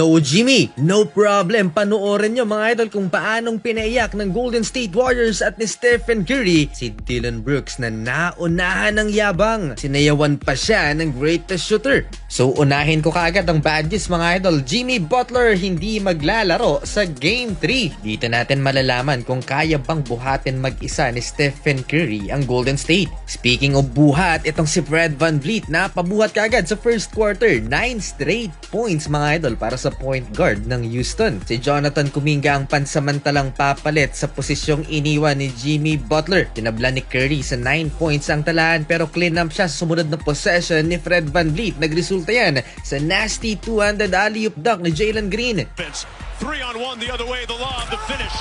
No, Jimmy, no problem. Panoorin nyo mga idol kung paanong pinaiyak ng Golden State Warriors at ni Stephen Curry si Dillon Brooks na naunahan ng yabang. Sinayawan pa siya ng greatest shooter. So unahin ko kaagad ang bad news mga idol. Jimmy Butler hindi maglalaro sa Game 3. Dito natin malalaman kung kaya bang buhatin mag-isa ni Stephen Curry ang Golden State. Speaking of buhat, itong si Fred VanVleet na pabuhat kaagad sa first quarter. 9 straight points mga idol para sa point guard ng Houston. Si Jonathan Kuminga ang pansamantalang papalit sa posisyong iniwan ni Jimmy Butler. Tinabla ni Curry sa 9 points ang talaan pero clean up siya sa sumunod na possession ni Fred VanVleet. Nagresulta yan sa nasty two-handed alley-oop dunk ni Jalen Green. 3-on-1 the other way, the lob, the finish.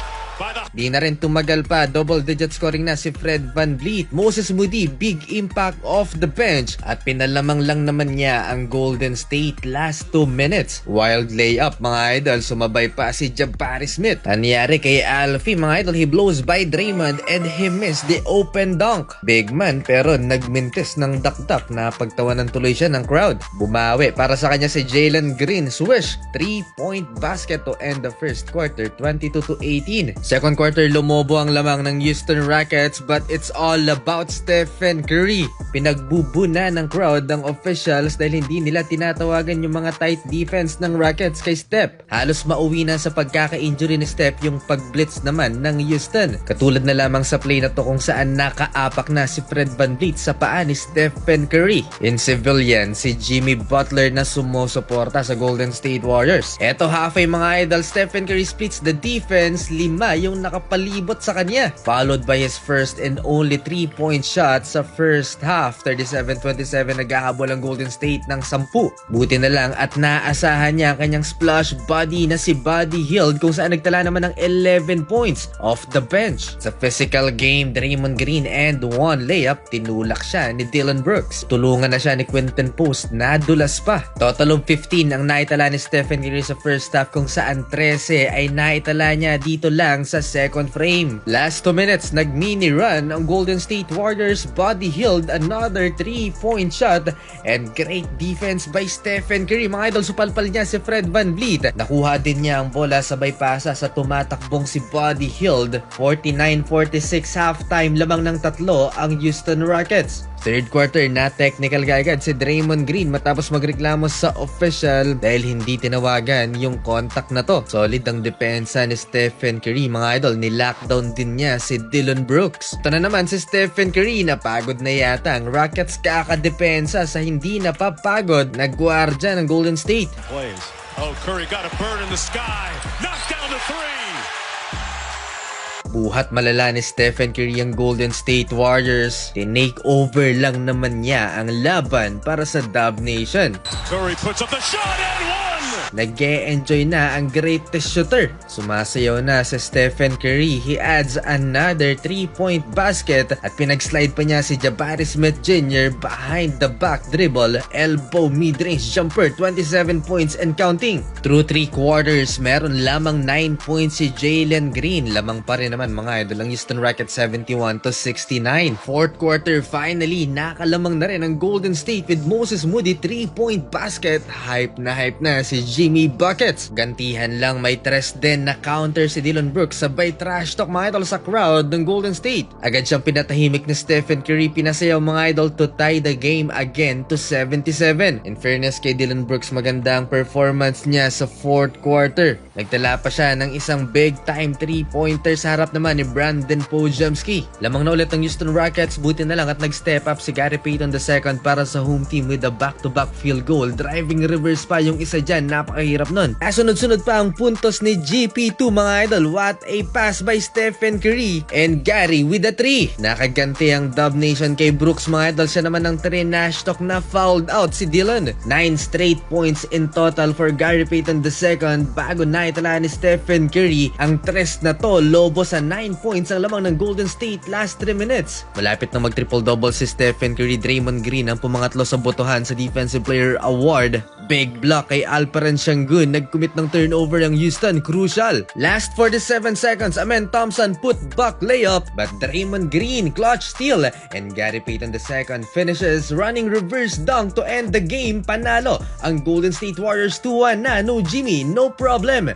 Di na rin tumagal pa, double-digit scoring na si Fred VanVleet. Moses Moody, big impact off the bench at pinalamang lang naman niya ang Golden State last 2 minutes. Wild layup mga idol, sumabay pa si Jabari Smith. Nangyari kay Alfie mga idol, he blows by Draymond and he missed the open dunk. Big man pero nagmintis ng dakdak na pagtawanan tuloy siya ng crowd. Bumawi para sa kanya si Jalen Green, swish, 3-point basket to end the first quarter, 22-18. Second quarter, lumobo ang lamang ng Houston Rockets but it's all about Stephen Curry. Pinagbubuna ng crowd ng officials dahil hindi nila tinatawagan yung mga tight defense ng Rockets kay Steph. Halos mauwi na sa pagkaka-injury ni Steph yung pag-blitz naman ng Houston. Katulad na lamang sa play na to kung saan nakaapak na si Fred VanVleet sa paa ni Stephen Curry. In civilian, si Jimmy Butler na sumusuporta sa Golden State Warriors. Eto halfway mga idol, Stephen Curry splits the defense, 5 yung nakapalibot sa kanya. Followed by his first and only 3-point shot sa first half. 37-27 naghahabol ang Golden State ng 10. Buti na lang at naasahan niya ang kanyang splash body na si Buddy Hield kung saan nagtala naman ng 11 points off the bench. Sa physical game, Draymond Green and 1 layup, tinulak siya ni Dillon Brooks. Tulungan na siya ni Quinton Post, nadulas pa. Total of 15 ang naitala ni Stephen Curry sa first half kung saan 13 ay naitala niya dito lang sa second frame. Last 2 minutes, nag-mini run ang Golden State Warriors. Buddy Hield, another 3-point shot and great defense by Stephen Curry. Mga idol, supalpal niya si Fred VanVleet. Nakuha din niya ang bola sabay pasa sa tumatakbong si Buddy Hield. 49-46 halftime, lamang ng 3 ang Houston Rockets. Third quarter na technical kaagad si Draymond Green matapos magreklamo sa official dahil hindi tinawagan yung contact na to. Solid ang depensa ni Stephen Curry mga idol, ni-lockdown din niya si Dillon Brooks. Ito na naman si Stephen Curry, napagod na yata ang Rockets kakadepensa sa hindi napapagod na gwardiya ng Golden State. Plays. Oh, Curry got a bird in the sky. Knocked down the 3. Buhat malala ni Stephen Curry ang Golden State Warriors. Tinake over lang naman niya ang laban para sa Dub Nation. Curry puts up the shot and one. Nag-e-enjoy na ang greatest shooter. Sumasayaw na sa Stephen Curry. He adds another 3-point basket at pinag-slide pa niya si Jabari Smith Jr. behind the back dribble, elbow mid-range jumper, 27 points and counting. Through 3 quarters, meron lamang 9 points si Jalen Green. Lamang pa rin naman mga idol ang Houston Rockets 71-69. Fourth quarter, finally, nakalamang na rin ang Golden State with Moses Moody 3-point basket. Hype na si Jimmy Buckets. Gantihan lang, may tres din na counter si Dillon Brooks sabay trash talk mga idol sa crowd ng Golden State. Agad siyang pinatahimik ni Stephen Curry, pinasayaw mga idol to tie the game again to 77. In fairness kay Dillon Brooks, maganda ang performance niya sa fourth quarter. Nagtala pa siya ng isang big time 3-pointer sa harap naman ni Brandon Podziemski. Lamang na ulit ang Houston Rockets, buti na lang at nag-step up si Gary Payton II para sa home team with a back-to-back field goal. Driving reverse pa yung isa dyan, napakahirap nun. Sunod-sunod pa ang puntos ni GP2 mga idol. What a pass by Stephen Curry and Gary with a 3. Nakaganti ang Dub Nation kay Brooks mga idol. Siya naman ang 3 nash talk na fouled out si Dillon. 9 straight points in total for Gary Payton II bago na naitala ni Stephen Curry. Ang tres na to, lobo sa 9 points ang lamang ng Golden State last 3 minutes. Malapit na mag-triple-double si Stephen Curry. Draymond Green ang pumangatlo sa botohan sa Defensive Player Award. Big block kay Alperen Sengun. Nag-commit ng turnover ang Houston. Crucial. Last 47 seconds, Amen Thompson put back layup, but Draymond Green clutch steal, and Gary Payton II finishes running reverse dunk to end the game. Panalo ang Golden State Warriors 2-1 na. No Jimmy, no problem.